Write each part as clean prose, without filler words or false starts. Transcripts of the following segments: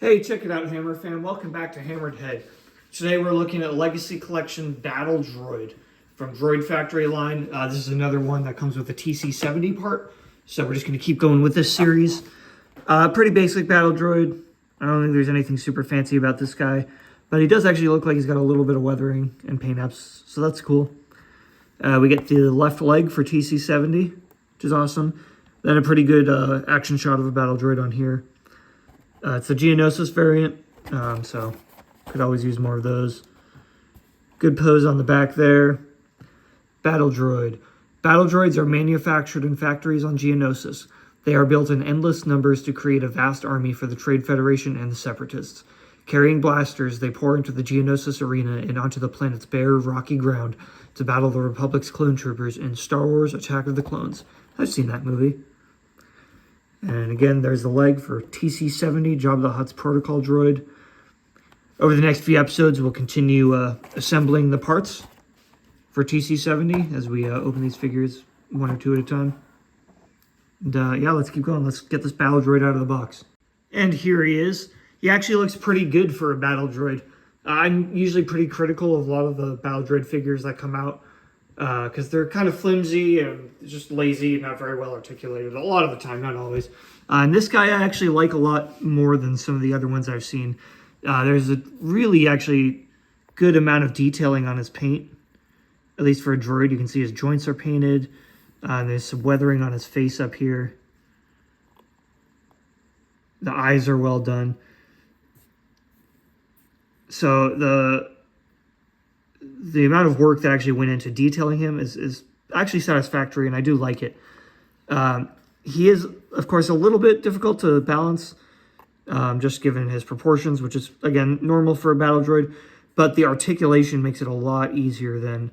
Hey, check it out, Hammer fan. Welcome back to HammeredHead. Today we're looking at Legacy Collection Battle Droid from Droid Factory line. This is another one that comes with a TC70 part, so we're just going to keep going with this series. Pretty basic battle droid. I don't think there's anything super fancy about this guy, but he does actually look like he's got a little bit of weathering and paint apps, so that's cool. We get the left leg for TC70, which is awesome. Then a pretty good action shot of a battle droid on here. It's the Geonosis variant, so could always use more of those. Good pose on the back there. Battle droid. Battle droids are manufactured in factories on Geonosis. They are built in endless numbers to create a vast army for the Trade Federation and the Separatists. Carrying blasters, they pour into the Geonosis arena and onto the planet's bare, rocky ground to battle the Republic's clone troopers in Star Wars Attack of the Clones. I've seen that movie. And again, there's the leg for TC70, Jabba the Hutt's protocol droid. Over the next few episodes, we'll continue assembling the parts for TC70 as we open these figures one or two at a time. And yeah, let's keep going. Let's get this battle droid out of the box. And here he is. He actually looks pretty good for a battle droid. I'm usually pretty critical of a lot of the battle droid figures that come out because they're kind of flimsy and just lazy and not very well articulated a lot of the time, not always. And this guy I actually like a lot more than some of the other ones I've seen. There's a really actually good amount of detailing on his paint, at least for a droid. You can see his joints are painted. There's some weathering on his face up here. The eyes are well done. So the amount of work that actually went into detailing him is actually satisfactory, and I do like it. He is, of course, a little bit difficult to balance, just given his proportions, which is, again, normal for a battle droid, but the articulation makes it a lot easier than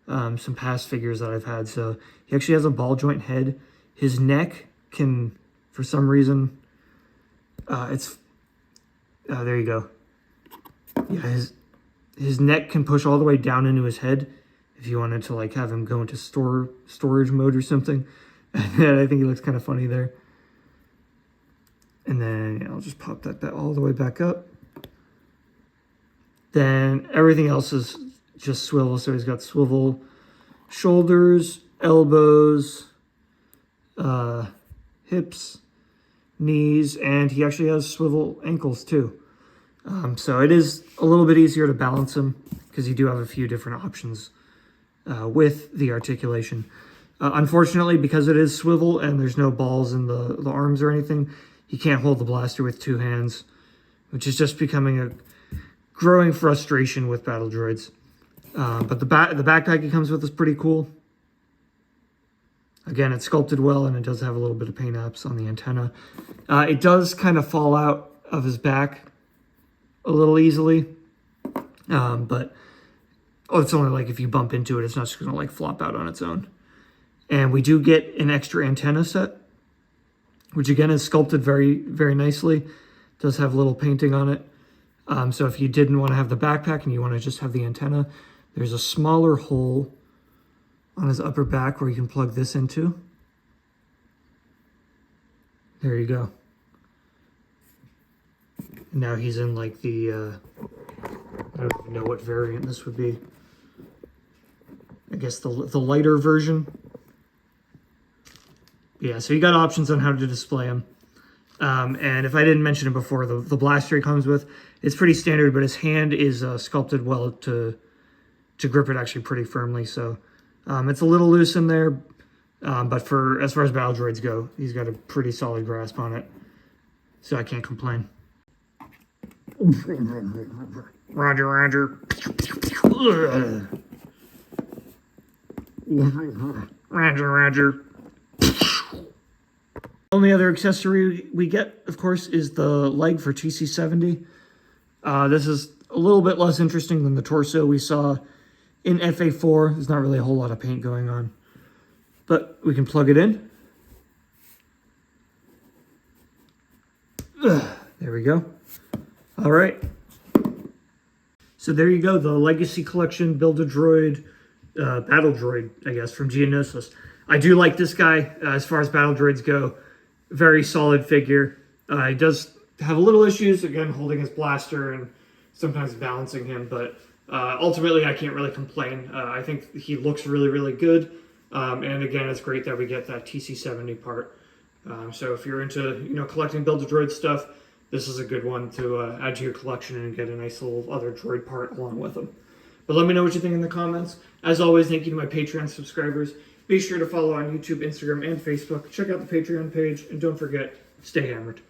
some past figures that I've had. So he actually has a ball joint head. His neck can, for some reason, there you go. Yeah, his neck can push all the way down into his head if you wanted to like have him go into storage mode or something. And I think he looks kind of funny there. And then yeah, I'll just pop that all the way back up. Then everything else is just swivel. So he's got swivel shoulders, elbows, hips, knees, and he actually has swivel ankles too. So it is a little bit easier to balance him because you do have a few different options with the articulation. Unfortunately, because it is swivel and there's no balls in the arms or anything, you can't hold the blaster with two hands, which is just becoming a growing frustration with battle droids. But the backpack he comes with is pretty cool. Again, it's sculpted well, and it does have a little bit of paint apps on the antenna. It does kind of fall out of his back a little easily, but it's only like if you bump into it, it's not just going to like flop out on its own. And we do get an extra antenna set, which again is sculpted very, very nicely. It does have a little painting on it. So if you didn't want to have the backpack and you want to just have the antenna, there's a smaller hole on his upper back where you can plug this into. There you go. Now he's in like the, I don't even know what variant this would be. I guess the lighter version. Yeah, so you got options on how to display him. And if I didn't mention it before, the blaster he comes with, it's pretty standard, but his hand is sculpted well to grip it actually pretty firmly. So it's a little loose in there, but as far as battle droids go, he's got a pretty solid grasp on it. So I can't complain. Roger, roger. Roger, roger. The only other accessory we get, of course, is the leg for TC70. This is a little bit less interesting than the torso we saw in FA4. There's not really a whole lot of paint going on, but we can plug it in. There we go. All right. So there you go, the Legacy Collection Build-A-Droid, Battle Droid, I guess, from Geonosis. I do like this guy as far as battle droids go. Very solid figure. He does have a little issues, again, holding his blaster and sometimes balancing him, but ultimately I can't really complain. I think he looks really, really good. And again, it's great that we get that TC70 part. So if you're into, collecting Build-A-Droid stuff, this is a good one to add to your collection and get a nice little other droid part along with them. But let me know what you think in the comments. As always, thank you to my Patreon subscribers. Be sure to follow on YouTube, Instagram, and Facebook. Check out the Patreon page, and don't forget, stay hammered.